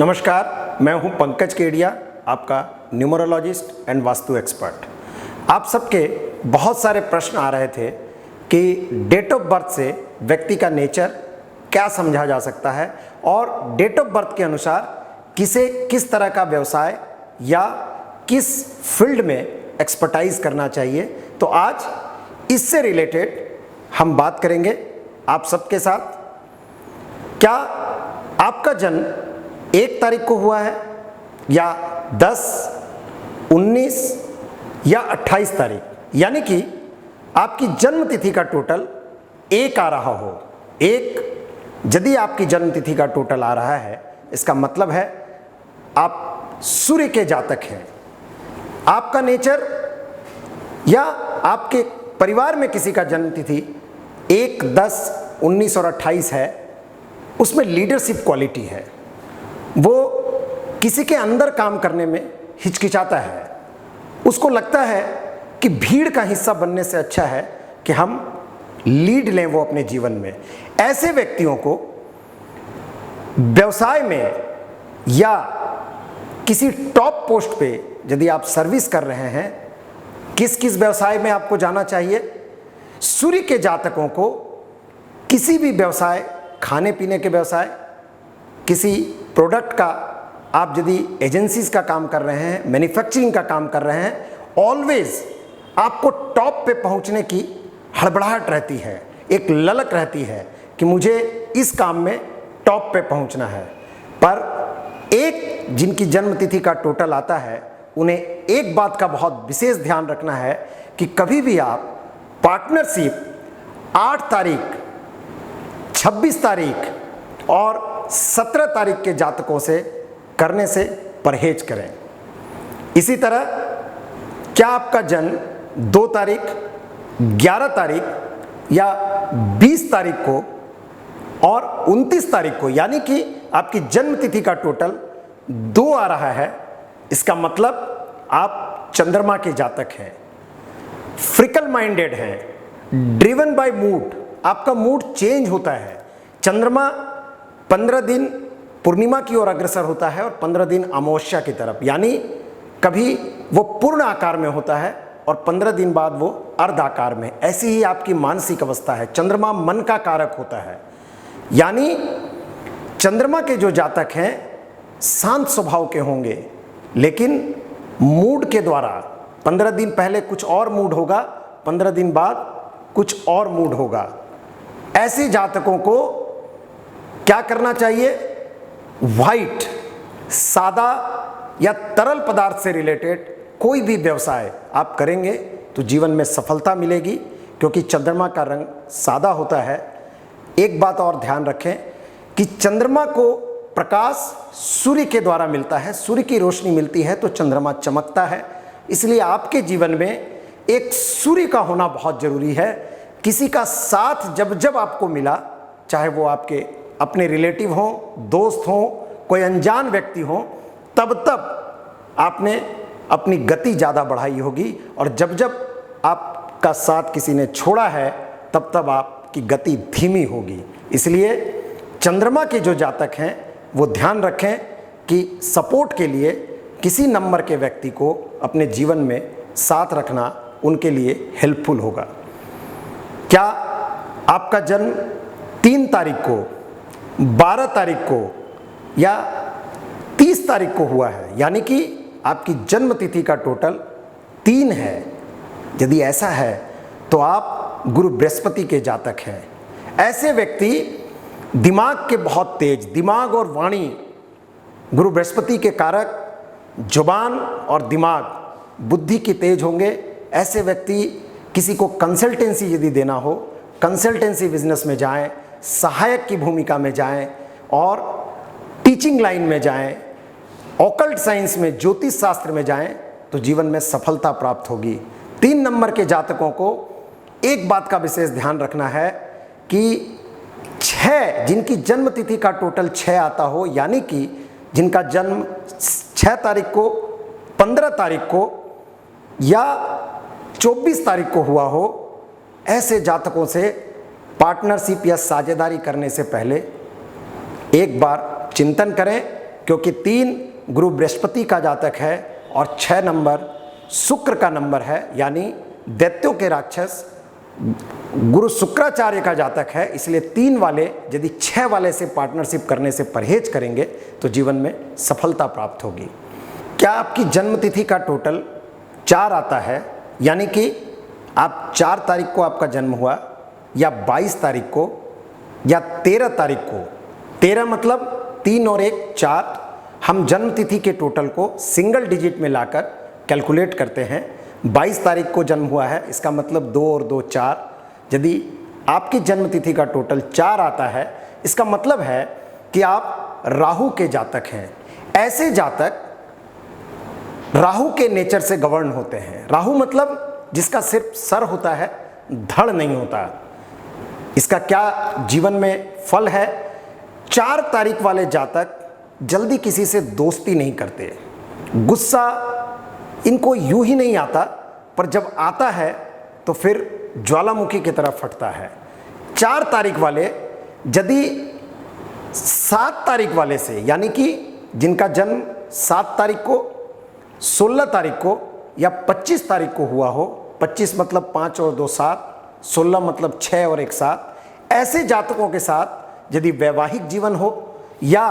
नमस्कार, मैं हूं पंकज केडिया, आपका न्यूमरोलॉजिस्ट एंड वास्तु एक्सपर्ट। आप सबके बहुत सारे प्रश्न आ रहे थे कि डेट ऑफ बर्थ से व्यक्ति का नेचर क्या समझा जा सकता है और डेट ऑफ बर्थ के अनुसार किसे किस तरह का व्यवसाय या किस फील्ड में एक्सपर्टाइज करना चाहिए। तो आज इससे रिलेटेड हम बात करेंगे आप सबके साथ। क्या आपका जन्म 1 तारीख को हुआ है या 10, 19 या 28 तारीख, यानी कि आपकी जन्म तिथि का टोटल 1 आ रहा हो। 1 यदि आपकी जन्म तिथि का टोटल आ रहा है, इसका मतलब है आप सूर्य के जातक हैं। आपका नेचर या आपके परिवार में किसी का जन्म तिथि 1, 10, 19 और 28 है, उसमें लीडरशिप क्वालिटी है। वो किसी के अंदर काम करने में हिचकिचाता है, उसको लगता है कि भीड़ का हिस्सा बनने से अच्छा है कि हम लीड लें वो अपने जीवन में। ऐसे व्यक्तियों को व्यवसाय में या किसी टॉप पोस्ट पे यदि आप सर्विस कर रहे हैं, किस किस व्यवसाय में आपको जाना चाहिए। सूर्य के जातकों को किसी भी व्यवसाय, खाने पीने के व्यवसाय, किसी प्रोडक्ट का, आप यदि एजेंसीज का काम कर रहे हैं, मैन्युफैक्चरिंग का काम कर रहे हैं, ऑलवेज आपको टॉप पे पहुंचने की हड़बड़ाहट रहती है, एक ललक रहती है कि मुझे इस काम में टॉप पे पहुंचना है। पर एक जिनकी जन्म तिथि का टोटल आता है, उन्हें एक बात का बहुत विशेष ध्यान रखना है कि कभी भी आप पार्टनरशिप 8 तारीख, 26 तारीख और 17 तारीख के जातकों से करने से परहेज करें। इसी तरह क्या आपका जन्म 2 तारीख, 11 तारीख या 20 तारीख को और 29 तारीख को, यानी कि आपकी जन्म तिथि का टोटल 2 आ रहा है, इसका मतलब आप चंद्रमा के जातक हैं, फ्रिकल माइंडेड हैं, ड्रिवन बाय मूड। आपका मूड चेंज होता है। चंद्रमा 15 दिन पूर्णिमा की ओर अग्रसर होता है और 15 दिन अमावस्या की तरफ, यानी कभी वो पूर्ण आकार में होता है और 15 दिन बाद वो अर्ध आकार में। ऐसी ही आपकी मानसिक अवस्था है। चंद्रमा मन का कारक होता है, यानी चंद्रमा के जो जातक हैं शांत स्वभाव के होंगे, लेकिन मूड के द्वारा 15 दिन पहले कुछ और मूड होगा, 15 दिन बाद कुछ और मूड होगा। ऐसे जातकों को क्या करना चाहिए? वाइट, सादा या तरल पदार्थ से रिलेटेड कोई भी व्यवसाय आप करेंगे तो जीवन में सफलता मिलेगी, क्योंकि चंद्रमा का रंग सादा होता है। एक बात और ध्यान रखें कि चंद्रमा को प्रकाश सूर्य के द्वारा मिलता है, सूर्य की रोशनी मिलती है तो चंद्रमा चमकता है। इसलिए आपके जीवन में एक सूर्य का होना बहुत जरूरी है। किसी का साथ जब जब आपको मिला, चाहे वो आपके अपने रिलेटिव हों, दोस्त हों, कोई अनजान व्यक्ति हों, तब तब आपने अपनी गति ज़्यादा बढ़ाई होगी, और जब जब आपका साथ किसी ने छोड़ा है तब तब आपकी गति धीमी होगी। इसलिए चंद्रमा के जो जातक हैं वो ध्यान रखें कि सपोर्ट के लिए किसी नंबर के व्यक्ति को अपने जीवन में साथ रखना उनके लिए हेल्पफुल होगा। क्या आपका जन्म 3 तारीख को, 12 तारीख को या 30 तारीख को हुआ है, यानी कि आपकी जन्म तिथि का टोटल 3 है, यदि ऐसा है तो आप गुरु बृहस्पति के जातक हैं। ऐसे व्यक्ति दिमाग के बहुत तेज, दिमाग और वाणी गुरु बृहस्पति के कारक, जुबान और दिमाग, बुद्धि की तेज होंगे। ऐसे व्यक्ति किसी को कंसल्टेंसी यदि देना हो, कंसल्टेंसी बिजनेस में जाएं, सहायक की भूमिका में जाएं और टीचिंग लाइन में जाएं, ऑकल्ट साइंस में, ज्योतिष शास्त्र में जाएं तो जीवन में सफलता प्राप्त होगी। 3 नंबर के जातकों को एक बात का विशेष ध्यान रखना है कि 6 जिनकी जन्म तिथि का टोटल 6 आता हो, यानी कि जिनका जन्म 6 तारीख को, 15 तारीख को या 24 तारीख को हुआ हो, ऐसे जातकों से पार्टनरशिप या साझेदारी करने से पहले एक बार चिंतन करें क्योंकि 3 गुरु बृहस्पति का जातक है और 6 नंबर शुक्र का नंबर है, यानी दैत्यों के राक्षस गुरु शुक्राचार्य का जातक है। इसलिए 3 वाले यदि 6 वाले से पार्टनरशिप करने से परहेज करेंगे तो जीवन में सफलता प्राप्त होगी। क्या आपकी जन्म तिथि का टोटल 4 आता है, यानी कि आप 4 तारीख को आपका जन्म हुआ या 22 तारीख को या 13 तारीख को, 13 मतलब 3 और 1 4, हम जन्म तिथि के टोटल को सिंगल डिजिट में लाकर कैलकुलेट करते हैं। 22 तारीख को जन्म हुआ है, इसका मतलब 2 और 2 4। यदि आपकी जन्म तिथि का टोटल 4 आता है, इसका मतलब है कि आप राहु के जातक हैं। ऐसे जातक राहु के नेचर से गवर्न होते हैं। राहु मतलब जिसका सिर्फ सर होता है, धड़ नहीं होता। इसका क्या जीवन में फल है? 4 तारीख वाले जातक जल्दी किसी से दोस्ती नहीं करते, गुस्सा इनको यूं ही नहीं आता, पर जब आता है तो फिर ज्वालामुखी की तरह फटता है। 4 तारीख वाले यदि 7 तारीख वाले से, यानी कि जिनका जन्म 7 तारीख को, 16 तारीख को या 25 तारीख को हुआ हो, 25 मतलब 5 और 2 7, 16 मतलब 6 और 1 7, ऐसे जातकों के साथ यदि वैवाहिक जीवन हो या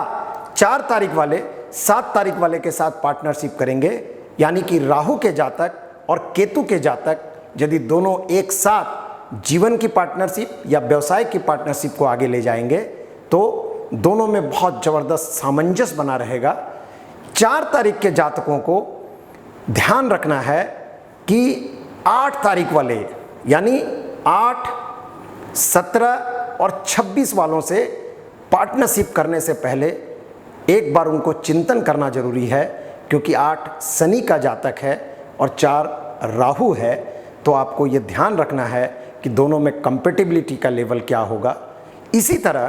4 तारीख वाले 7 तारीख वाले के साथ पार्टनरशिप करेंगे, यानी कि राहु के जातक और केतु के जातक यदि दोनों एक साथ जीवन की पार्टनरशिप या व्यवसाय की पार्टनरशिप को आगे ले जाएंगे तो दोनों में बहुत ज़बरदस्त सामंजस्य बना रहेगा। 4 तारीख के जातकों को ध्यान रखना है कि 8 तारीख वाले, यानी 8, 17 और 26 वालों से पार्टनरशिप करने से पहले एक बार उनको चिंतन करना जरूरी है, क्योंकि 8 शनि का जातक है और 4 राहु है। तो आपको ये ध्यान रखना है कि दोनों में कंपेटिबिलिटी का लेवल क्या होगा। इसी तरह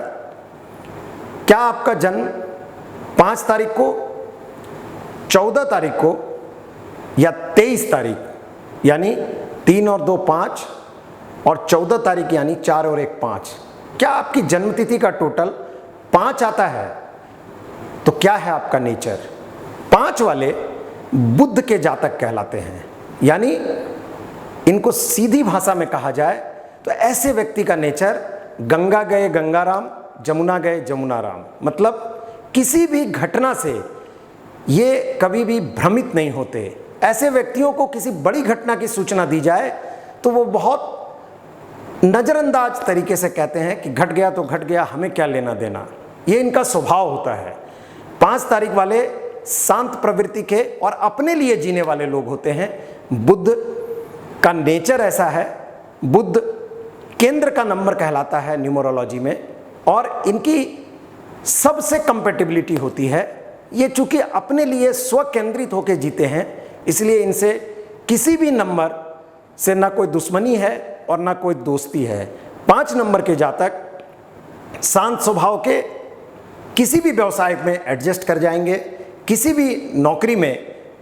क्या आपका जन्म 5 तारीख को, 14 तारीख को या 23 तारीख, यानी 3 और 2 5 और 14 तारीख यानी 4 और 1 5, क्या आपकी जन्मतिथि का टोटल 5 आता है? तो क्या है आपका नेचर? 5 वाले बुध के जातक कहलाते हैं, यानी इनको सीधी भाषा में कहा जाए तो ऐसे व्यक्ति का नेचर गंगा गए गंगाराम, जमुना गए जमुनाराम। मतलब किसी भी घटना से ये कभी भी भ्रमित नहीं होते। ऐसे व्यक्तियों को किसी बड़ी घटना की सूचना दी जाए तो वो बहुत नज़रअंदाज तरीके से कहते हैं कि घट गया तो घट गया, हमें क्या लेना देना। ये इनका स्वभाव होता है। 5 तारीख वाले शांत प्रवृत्ति के और अपने लिए जीने वाले लोग होते हैं। बुध का नेचर ऐसा है, बुध केंद्र का नंबर कहलाता है न्यूमरोलॉजी में, और इनकी सबसे कंपेटिबिलिटी होती है। ये चूंकि अपने लिए स्व केंद्रित होकर जीते हैं, इसलिए इनसे किसी भी नंबर से ना कोई दुश्मनी है और ना कोई दोस्ती है। 5 नंबर के जातक शांत स्वभाव के, किसी भी व्यवसाय में एडजस्ट कर जाएंगे। किसी भी नौकरी में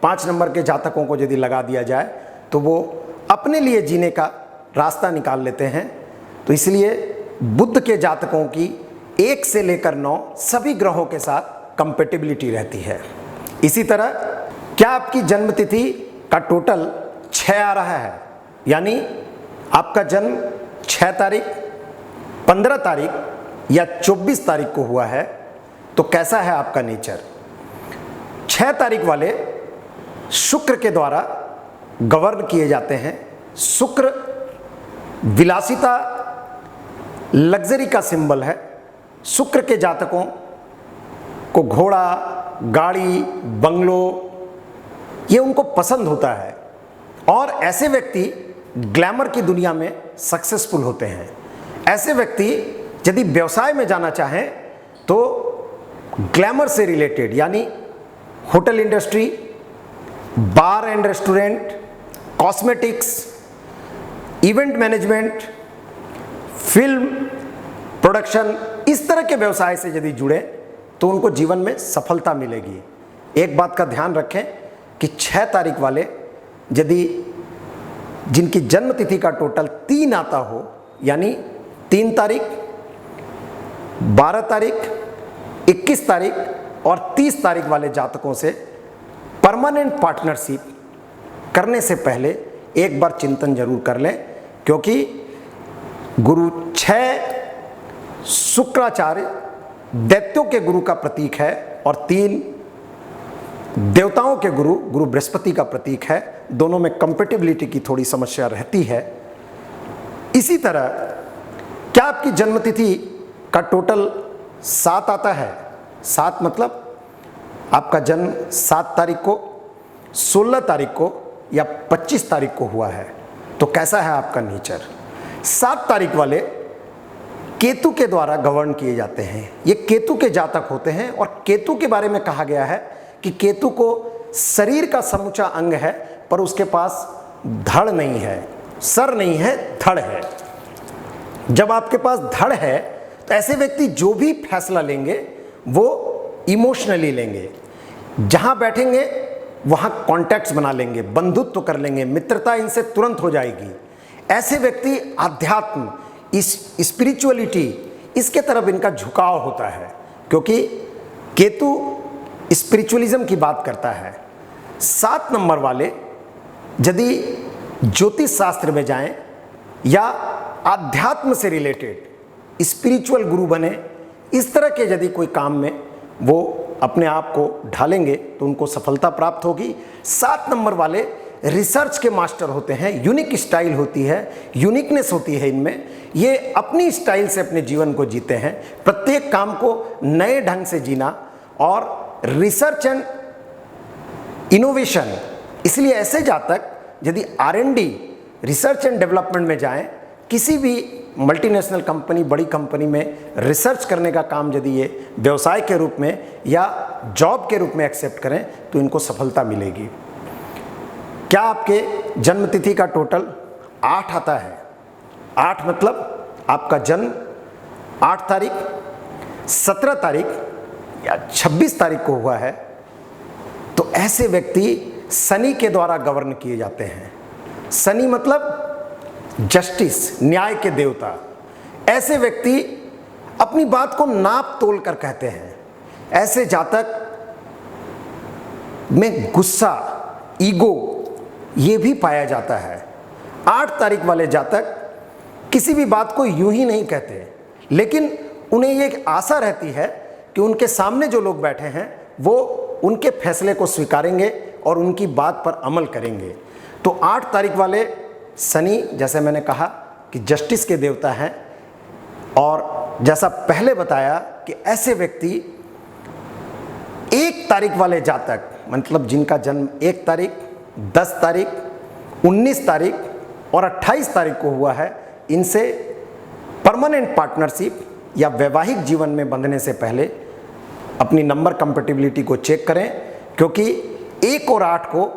5 नंबर के जातकों को यदि लगा दिया जाए तो वो अपने लिए जीने का रास्ता निकाल लेते हैं। तो इसलिए बुध के जातकों की 1 से लेकर 9 सभी ग्रहों के साथ कंपेटिबिलिटी रहती है। इसी तरह क्या आपकी जन्म तिथि का टोटल 6 आ रहा है, यानी आपका जन्म 6 तारीख, 15 तारीख या 24 तारीख को हुआ है, तो कैसा है आपका नेचर? 6 तारीख वाले शुक्र के द्वारा गवर्न किए जाते हैं। शुक्र विलासिता, लग्जरी का सिंबल है। शुक्र के जातकों को घोड़ा, गाड़ी, बंगलो ये उनको पसंद होता है, और ऐसे व्यक्ति ग्लैमर की दुनिया में सक्सेसफुल होते हैं। ऐसे व्यक्ति यदि व्यवसाय में जाना चाहें तो ग्लैमर से रिलेटेड, यानी hotel industry, bar and restaurant, cosmetics, event management, film production, इस तरह के व्यवसाय से यदि जुड़े तो उनको जीवन में सफलता मिलेगी। एक बात का ध्यान रखें कि 6 तारीख वाले यदि जिनकी जन्म तिथि का टोटल 3 आता हो, यानी 3 तारीख, 12 तारीख, 21 तारीख और 30 तारीख वाले जातकों से परमानेंट पार्टनरशिप करने से पहले एक बार चिंतन जरूर कर लें, क्योंकि गुरु 6 शुक्राचार्य दैत्यों के गुरु का प्रतीक है और 3 देवताओं के गुरु गुरु बृहस्पति का प्रतीक है। दोनों में कंपेटिबिलिटी की थोड़ी समस्या रहती है। इसी तरह क्या आपकी जन्मतिथि का टोटल 7 आता है? 7 मतलब आपका जन्म 7 तारीख को, 16 तारीख को या 25 तारीख को हुआ है, तो कैसा है आपका नेचर? 7 तारीख वाले केतु के द्वारा गवर्न किए जाते हैं। ये केतु के जातक होते हैं और केतु के बारे में कहा गया है कि केतु को शरीर का समूचा अंग है, पर उसके पास धड़ नहीं है, सर नहीं है, धड़ है। जब आपके पास धड़ है तो ऐसे व्यक्ति जो भी फैसला लेंगे वो इमोशनली लेंगे। जहां बैठेंगे वहां कॉन्टैक्ट्स बना लेंगे, बंधुत्व तो कर लेंगे, मित्रता इनसे तुरंत हो जाएगी। ऐसे व्यक्ति अध्यात्म, इस स्पिरिचुअलिटी, इसके तरफ इनका झुकाव होता है, क्योंकि केतु स्पिरिचुअलिज्म की बात करता है। 7 नंबर वाले यदि ज्योतिष शास्त्र में जाएं या आध्यात्म से रिलेटेड स्पिरिचुअल गुरु बने, इस तरह के यदि कोई काम में वो अपने आप को ढालेंगे तो उनको सफलता प्राप्त होगी। 7 नंबर वाले रिसर्च के मास्टर होते हैं, यूनिक स्टाइल होती है, यूनिकनेस होती है इनमें। ये अपनी स्टाइल से अपने जीवन को जीते हैं, प्रत्येक काम को नए ढंग से जीना और रिसर्च एंड इनोवेशन। इसलिए ऐसे जातक यदि R&D, रिसर्च एंड डेवलपमेंट में जाएं, किसी भी मल्टीनेशनल कंपनी, बड़ी कंपनी में रिसर्च करने का काम यदि ये व्यवसाय के रूप में या जॉब के रूप में एक्सेप्ट करें तो इनको सफलता मिलेगी। क्या आपके जन्मतिथि का टोटल 8 आता है? 8 मतलब आपका जन्म 8 तारीख, 17 तारीख या 26 तारीख को हुआ है, तो ऐसे व्यक्ति शनि के द्वारा गवर्न किए जाते हैं। शनि मतलब जस्टिस, न्याय के देवता। ऐसे व्यक्ति अपनी बात को नाप तोल कर कहते हैं। ऐसे जातक में गुस्सा, ईगो ये भी पाया जाता है। 8 तारीख वाले जातक किसी भी बात को यूं ही नहीं कहते, लेकिन उन्हें ये आशा रहती है कि उनके सामने जो लोग बैठे हैं वो उनके फैसले को स्वीकारेंगे और उनकी बात पर अमल करेंगे। तो 8 तारीख वाले शनि, जैसे मैंने कहा कि जस्टिस के देवता हैं, और जैसा पहले बताया कि ऐसे व्यक्ति 1 तारीख वाले जातक, मतलब जिनका जन्म 1 तारीख, 10 तारीख, 19 तारीख और 28 तारीख को हुआ है, इनसे परमानेंट पार्टनरशिप या वैवाहिक जीवन में बंधने से पहले अपनी नंबर कंपेटिबिलिटी को चेक करें, क्योंकि 1 और 8 को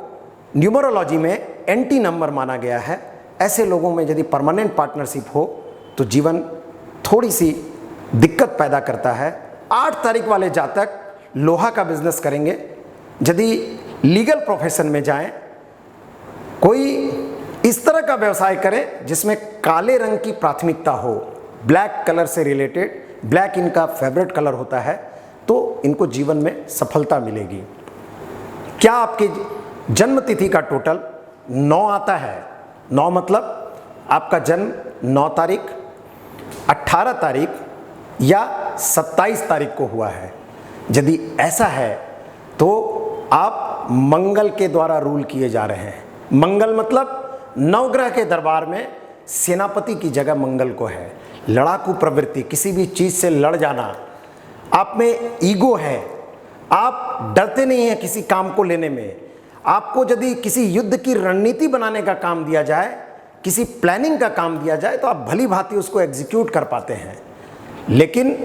न्यूमरोलॉजी में एंटी नंबर माना गया है। ऐसे लोगों में यदि परमानेंट पार्टनरशिप हो तो जीवन थोड़ी सी दिक्कत पैदा करता है। 8 तारीख वाले जातक लोहा का बिजनेस करेंगे। यदि लीगल प्रोफेशन में जाएं, कोई इस तरह का व्यवसाय करें जिसमें काले रंग की प्राथमिकता हो, ब्लैक कलर से रिलेटेड, ब्लैक इनका फेवरेट कलर होता है, तो इनको जीवन में सफलता मिलेगी। क्या आपकी जन्म तिथि का टोटल 9 आता है? 9 मतलब आपका जन्म 9 तारीख, 18 तारीख या 27 तारीख को हुआ है। यदि ऐसा है तो आप मंगल के द्वारा रूल किए जा रहे हैं। मंगल मतलब नवग्रह के दरबार में सेनापति की जगह मंगल को है। लड़ाकू प्रवृत्ति, किसी भी चीज़ से लड़ जाना, आप में ईगो है, आप डरते नहीं हैं किसी काम को लेने में। आपको यदि किसी युद्ध की रणनीति बनाने का काम दिया जाए, किसी प्लानिंग का काम दिया जाए, तो आप भली भांति उसको एग्जीक्यूट कर पाते हैं। लेकिन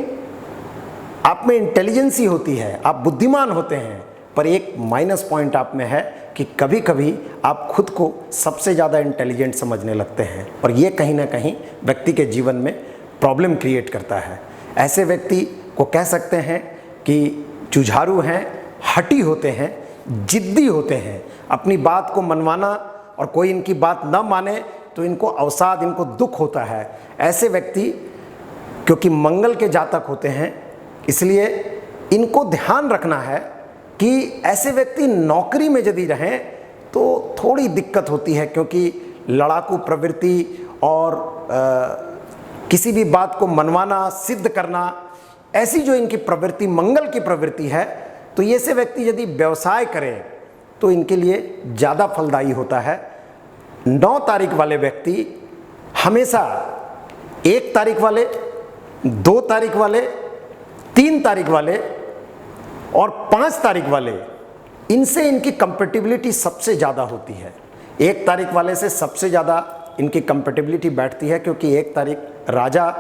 आप में इंटेलिजेंसी होती है, आप बुद्धिमान होते हैं, पर एक माइनस पॉइंट आप में है कि कभी कभी आप खुद को सबसे ज़्यादा इंटेलिजेंट समझने लगते हैं, और ये कहीं ना कहीं व्यक्ति के जीवन में प्रॉब्लम क्रिएट करता है। ऐसे व्यक्ति को कह सकते हैं कि जुझारू हैं, हठी होते हैं, जिद्दी होते हैं, अपनी बात को मनवाना और कोई इनकी बात न माने तो इनको अवसाद, इनको दुख होता है। ऐसे व्यक्ति क्योंकि मंगल के जातक होते हैं, इसलिए इनको ध्यान रखना है कि ऐसे व्यक्ति नौकरी में यदि रहें तो थोड़ी दिक्कत होती है, क्योंकि लड़ाकू प्रवृत्ति और किसी भी बात को मनवाना, सिद्ध करना, ऐसी जो इनकी प्रवृत्ति मंगल की प्रवृत्ति है, तो ये से व्यक्ति यदि व्यवसाय करें तो इनके लिए ज़्यादा फलदायी होता है। 9 तारीख वाले व्यक्ति हमेशा 1 तारीख वाले, 2 तारीख वाले, 3 तारीख वाले और 5 तारीख वाले, इनसे इनकी कंपेटिबिलिटी सबसे ज़्यादा होती है। 1 तारीख वाले से सबसे ज़्यादा इनकी कंपेटिबिलिटी बैठती है, क्योंकि 1 तारीख राजा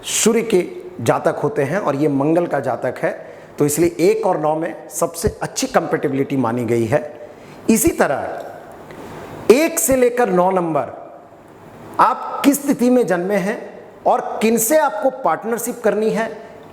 सूर्य के जातक होते हैं और ये मंगल का जातक है, तो इसलिए 1 और 9 में सबसे अच्छी कंपेटिबिलिटी मानी गई है। इसी तरह 1 से लेकर 9 नंबर आप किस स्थिति में जन्मे हैं और किनसे आपको पार्टनरशिप करनी है,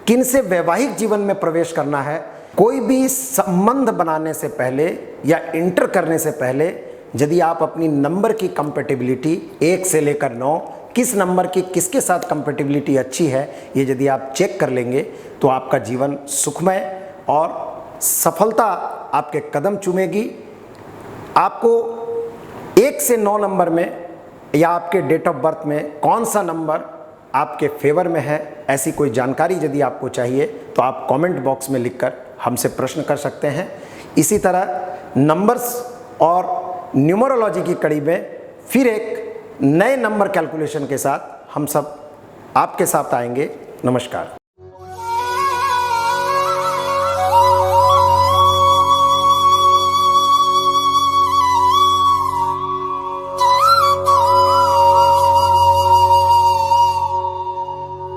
किनसे वैवाहिक जीवन में प्रवेश करना है, कोई भी संबंध बनाने से पहले या इंटर करने से पहले यदि आप अपनी नंबर की कंपेटिबिलिटी 1 से लेकर 9 किस नंबर की किसके साथ कंपेटिबिलिटी अच्छी है, ये यदि आप चेक कर लेंगे तो आपका जीवन सुखमय और सफलता आपके कदम चूमेगी। आपको 1 से 9 नंबर में या आपके डेट ऑफ बर्थ में कौन सा नंबर आपके फेवर में है, ऐसी कोई जानकारी यदि आपको चाहिए तो आप कमेंट बॉक्स में लिखकर हमसे प्रश्न कर सकते हैं। इसी तरह नंबर्स और न्यूमरोलॉजी की कड़ी में फिर एक नए नंबर कैलकुलेशन के साथ हम सब आपके साथ आएंगे। नमस्कार।